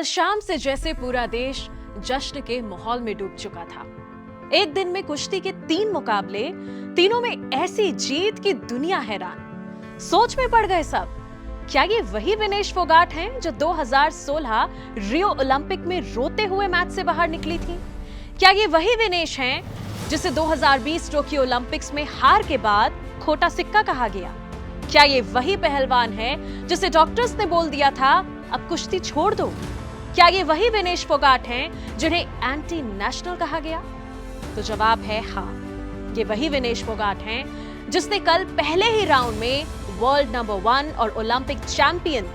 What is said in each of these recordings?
शाम से जैसे पूरा देश जश्न के माहौल में डूब चुका था। एक दिन में कुश्ती के 3 मुकाबले, तीनों में ऐसी जीत कि दुनिया हैरान। सोच में पड़ गए सब। क्या ये वही विनेश फोगाट हैं जो 2016 रियो ओलंपिक में रोते हुए मैच से बाहर निकली थी? क्या ये वही विनेश हैं जिसे 2020 टोक्यो ओलंपिक्स में हार के बाद खोटा सिक्का कहा गया? क्या ये वही पहलवान है जिसे डॉक्टर्स ने बोल दिया था अब कुश्ती छोड़ दो? क्या ये वही विनेश फोगाट हैं जिन्हें एंटी नेशनल कहा गया? तो जवाब है हाँ, ये वही विनेश फोगाट हैं जिसने कल पहले ही राउंड में वर्ल्ड नंबर 1 और ओलंपिक चैंपियन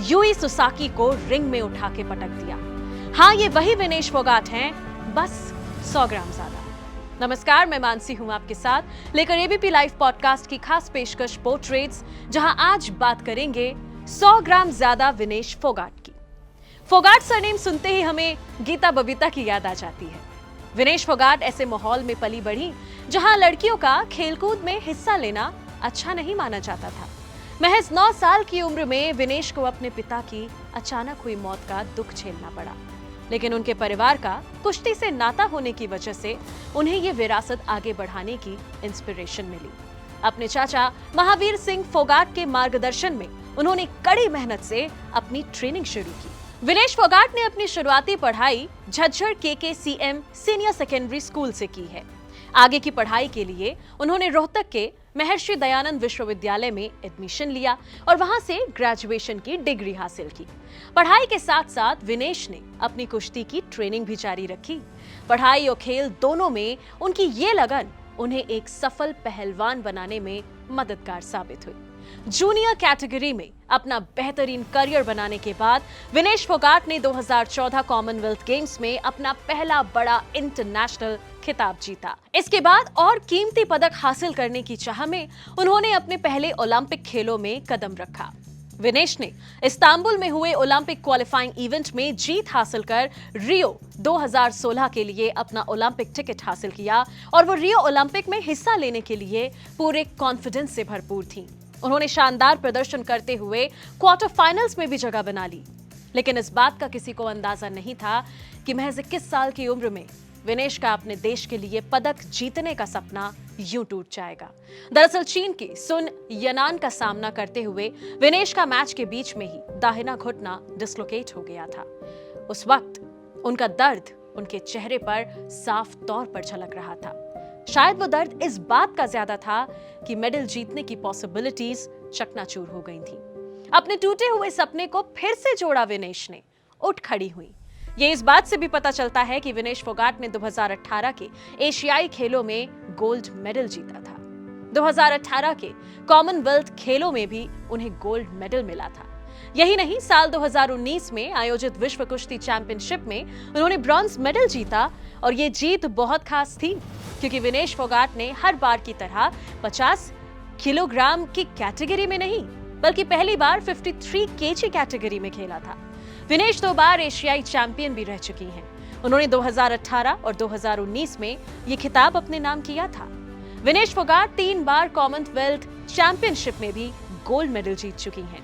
यूई सुसाकी को रिंग में उठा के पटक दिया। हाँ, ये वही विनेश फोगाट हैं, बस 100 ग्राम ज्यादा। नमस्कार, मैं मानसी हूं आपके साथ लेकर एबीपी लाइव पॉडकास्ट की खास पेशकश पोर्ट्रेट्स, जहां आज बात करेंगे 100 ग्राम ज्यादा विनेश फोगाट की। फोगाट सरनेम सुनते ही हमें गीता बबीता की याद आ जाती है। विनेश फोगाट ऐसे माहौल में पली बढ़ी जहां लड़कियों का खेलकूद में हिस्सा लेना अच्छा नहीं माना जाता था। महज 9 साल की उम्र में विनेश को अपने पिता की अचानक हुई मौत का दुख झेलना पड़ा, लेकिन उनके परिवार का कुश्ती से नाता होने की वजह से उन्हें ये विरासत आगे बढ़ाने की इंस्पिरेशन मिली। अपने चाचा महावीर सिंह फोगाट के मार्गदर्शन में उन्होंने कड़ी मेहनत से अपनी ट्रेनिंग शुरू की। विनेश फोगाट ने अपनी शुरुआती पढ़ाई Jhajjar KKCM senior secondary school से की है। आगे की पढ़ाई के लिए उन्होंने रोहतक के महर्षि दयानंद विश्वविद्यालय में एडमिशन लिया और वहां से ग्रेजुएशन की डिग्री हासिल की। पढ़ाई के साथ साथ विनेश ने अपनी कुश्ती की ट्रेनिंग भी जारी रखी। पढ़ाई और खेल दोनों में उनकी ये लगन उन्हें एक सफल पहलवान बनाने में मददगार साबित हुई। जूनियर कैटेगरी में अपना बेहतरीन करियर बनाने के बाद विनेश फोगाट ने 2014 कॉमनवेल्थ गेम्स में अपना पहला बड़ा इंटरनेशनल खिताब जीता। इसके बाद और कीमती पदक हासिल करने की चाह में उन्होंने अपने पहले ओलंपिक खेलों में कदम रखा। विनेश ने इस्तांबुल में हुए ओलंपिक क्वालिफाइंग इवेंट में जीत हासिल कर रियो 2016 के लिए अपना ओलंपिक टिकट हासिल किया और वो रियो ओलंपिक में हिस्सा लेने के लिए पूरे कॉन्फिडेंस से भरपूर थीं। उन्होंने शानदार प्रदर्शन करते हुए क्वार्टर फाइनल्स में भी जगह बना ली, लेकिन इस बात का किसी को अंदाजा नहीं था कि महज 21 साल की उम्र में विनेश का अपने देश के लिए पदक जीतने का सपना यूं टूट जाएगा। दरअसल चीन के सुन यनान का सामना करते हुए विनेश का मैच के बीच में ही दाहिना घुटना डिस्लोकेट हो गया था। उस वक्त उनका दर्द उनके चेहरे पर साफ तौर पर झलक रहा था। शायद वो दर्द इस बात का ज्यादा था कि मेडल जीतने की पॉसिबिलिटीज चकनाचूर हो गई थी। अपने टूटे हुए सपने को फिर से जोड़ा विनेश ने, उठ खड़ी हुई। ये इस बात से भी पता चलता है कि विनेश फोगाट ने 2018 के एशियाई खेलों में गोल्ड मेडल जीता था। 2018 के कॉमनवेल्थ खेलों में भी उन्हें गोल्ड मेडल मिला था। यही नहीं, साल 2019 में आयोजित विश्व कुश्ती चैंपियनशिप में उन्होंने ब्रॉन्ज मेडल जीता और ये जीत बहुत खास थी क्योंकि विनेश फोगाट ने हर बार की तरह 50 किलोग्राम की कैटेगरी में नहीं बल्कि पहली बार 53 केजी कैटेगरी में खेला था। विनेश 2 बार एशियाई चैंपियन भी रह चुकी हैं। उन्होंने 2018 और 2019 में ये खिताब अपने नाम किया था। विनेश फोगाट 3 बार कॉमनवेल्थ चैंपियनशिप में भी गोल्ड मेडल जीत चुकी हैं।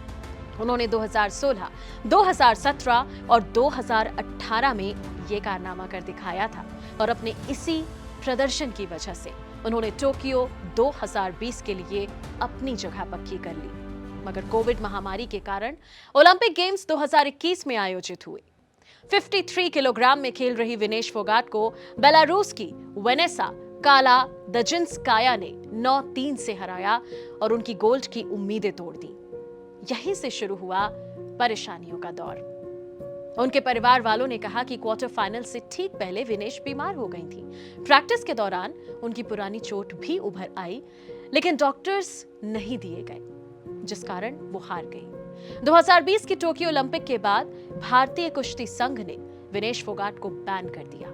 उन्होंने 2016, 2017 और 2018 में ये कारनामा कर दिखाया था और अपने इसी प्रदर्शन की वजह से उन्होंने टोक्यो 2020 के लिए अपनी जगह पक्की कर ली। मगर कोविड महामारी के कारण ओलंपिक गेम्स 2021 में आयोजित हुए। 53 किलोग्राम में खेल रही विनेश फोगाट को बेलारूस की वेनेसा कालादजिंस्काया ने 9-3 से हराया और उनकी गोल्ड की उम्मीदें तोड़ दी। यहीं से शुरू हुआ परेशानियों का दौर। उनके परिवार वालों ने कहा कि क्वार्टर फाइनल से ठीक पहले विनेश बीमार हो गई थी। प्रैक्टिस के दौरान उनकी पुरानी चोट भी उभर आई, लेकिन डॉक्टर्स नहीं दिए गए, जिस कारण वो हार गई। 2020 की टोक्यो ओलंपिक के बाद भारतीय कुश्ती संघ ने विनेश फोगाट को बैन कर दिया।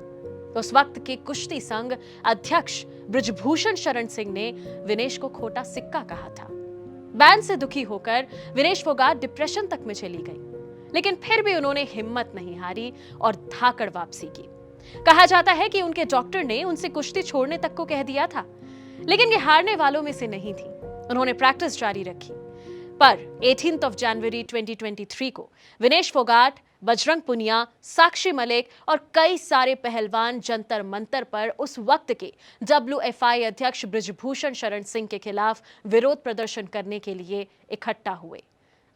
उस वक्त के कुश्ती संघ अध्यक्ष ब्रिजभूषण शरण सिंह ने विनेश को खोटा सिक्का कहा था। बैन से दुखी होकर विनेश फोगाट डिप्रेशन तक में चली गई, लेकिन फिर भी उन्होंने हिम्मत नहीं हारी और धाकड़ वापसी की। कहा जाता है कि उनके डॉक्टर ने उनसे कुश्ती छोड़ने तक को कह दिया था, लेकिन ये हारने वालों में से नहीं थी। उन्होंने प्रैक्टिस जारी रखी। पर 18 जनवरी 2023 को विनेश फोगाट बजरंग पुनिया, साक्षी मलिक और कई सारे पहलवान जंतर मंतर पर उस वक्त के WFI अध्यक्ष बृजभूषण शरण सिंह के खिलाफ विरोध प्रदर्शन करने के लिए इकट्ठा हुए।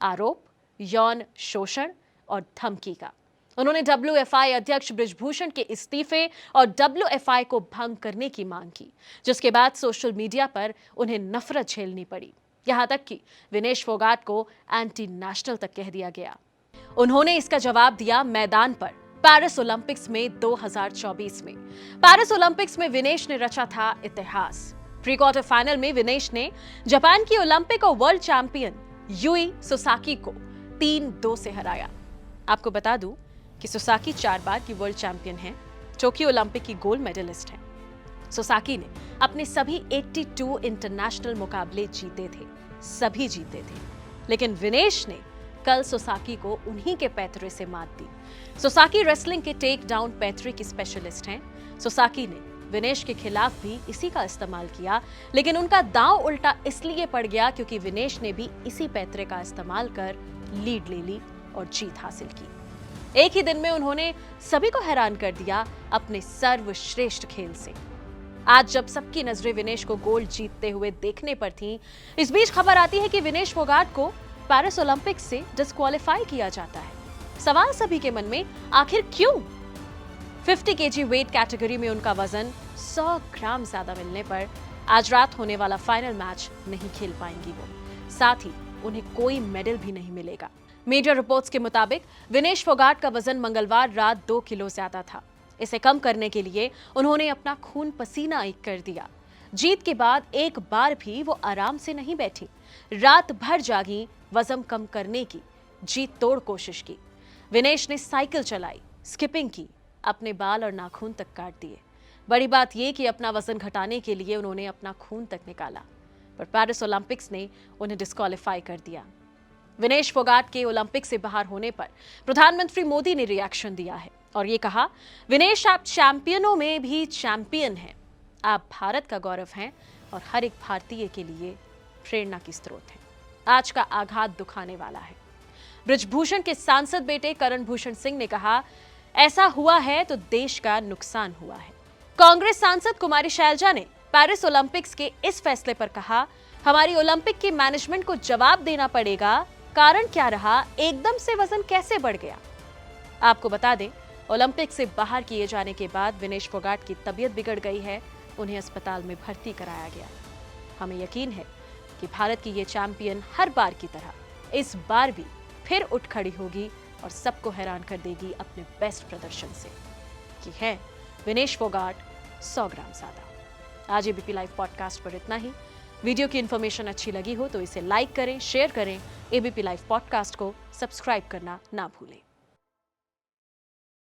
आरोप यौन शोषण और धमकी का। उन्होंने WFI अध्यक्ष बृजभूषण के इस्तीफे और WFI को भंग करने की मांग की, जिसके बाद सोशल मीडिया पर उन्हें नफरत झेलनी पड़ी। यहां तक कि विनेश फोगाट को एंटी नेशनल तक कह दिया गया। उन्होंने इसका जवाब दिया मैदान पर पेरिस ओलंपिक्स में 2024 में। पेरिस ओलंपिक्स में विनेश ने रचा था इतिहास। प्री क्वार्टर फाइनल में विनेश ने जापान की ओलंपिक और वर्ल्ड चैंपियन यूई सोसाकी को 3-2 से हराया। आपको बता दूं कि सोसाकी 4 बार की वर्ल्ड चैंपियन हैं, टोक्यो ओलंपिक की गोल्ड मेडलिस्ट हैं। सोसाकी ने अपने सभी 82 इंटरनेशनल मुकाबले जीते थे, सभी जीते थे। लेकिन विनेश ने कल सोसाकी को उन्हीं के पैतरे से मात दी। सोसाकी रेसलिंग के टेक डाउन पैतरे की स्पेशलिस्ट हैं। सोसाकी ने विनेश के खिलाफ भी इसी का इस्तेमाल किया, लेकिन उनका दांव उल्टा इसलिए पड़ गया क्योंकि विनेश ने भी इसी पैतरे का इस्तेमाल कर लीड ले ली और जीत हासिल की। एक ही दिन में उन्होंने सभी को हैरान कर दिया अपने सर्वश्रेष्ठ खेल से। आज जब सबकी नजरें विनेश को गोल्ड जीतते हुए देखने पर थीं, इस बीच खबर आती है कि विनेश फोगाट को पेरिस ओलंपिक्स से डिस्क्वालीफाई किया जाता है। सवाल सभी के मन में, आखिर क्यों? 50 kg वेट कैटेगरी में उनका वजन 100 ग्राम ज्यादा मिलने पर आज रात होने वाला फाइनल मैच नहीं खेल पाएंगी वो। साथ ही उन्हें कोई मेडल भी नहीं मिलेगा। मीडिया रिपोर्ट्स के मुताबिक विनेश फोगाट का वजन मंगलवार रात 2 किलो ज्यादा था। इसे कम करने के लिए उन्होंने अपना खून पसीना एक कर दिया। जीत के बाद एक बार भी वो आराम से नहीं बैठी, रात भर जागी, वजन कम करने की जीत तोड़ कोशिश की। विनेश ने साइकिल चलाई, स्किपिंग की, अपने बाल और नाखून तक काट दिए। बड़ी बात यह कि अपना वजन घटाने के लिए उन्होंने अपना खून तक निकाला, पर पेरिस ओलंपिक्स ने उन्हें डिस्क्वालीफाई कर दिया। विनेश फोगाट के ओलंपिक से बाहर होने पर प्रधानमंत्री मोदी ने रिएक्शन दिया है और ये कहा, विनेश आप चैंपियनों में भी चैंपियन हैं, आप भारत का गौरव हैं और हर एक भारतीय के लिए प्रेरणा की स्रोत हैं। आज का आघात दुखाने वाला है। बृजभूषण के सांसद बेटे करण भूषण सिंह ने कहा, ऐसा हुआ है तो देश का नुकसान हुआ है। कांग्रेस सांसद कुमारी शैलजा ने पेरिस ओलंपिक्स के इस फैसले पर कहा, हमारी ओलंपिक की मैनेजमेंट को जवाब देना पड़ेगा। कारण क्या रहा, एकदम से वजन कैसे बढ़ गया? आपको बता दें, ओलंपिक से बाहर किए जाने के बाद विनेश फोगाट की तबीयत बिगड़ गई है, उन्हें अस्पताल में भर्ती कराया गया। हमें यकीन है कि भारत की ये चैंपियन हर बार की तरह इस बार भी फिर उठ खड़ी होगी और सबको हैरान कर देगी अपने बेस्ट प्रदर्शन से। कि है विनेश फोगाट 100 ग्राम ज्यादा। आज एबीपी लाइव पॉडकास्ट पर इतना ही। वीडियो की इन्फॉर्मेशन अच्छी लगी हो तो इसे लाइक करें, शेयर करें। एबीपी लाइव पॉडकास्ट को सब्सक्राइब करना ना भूलें।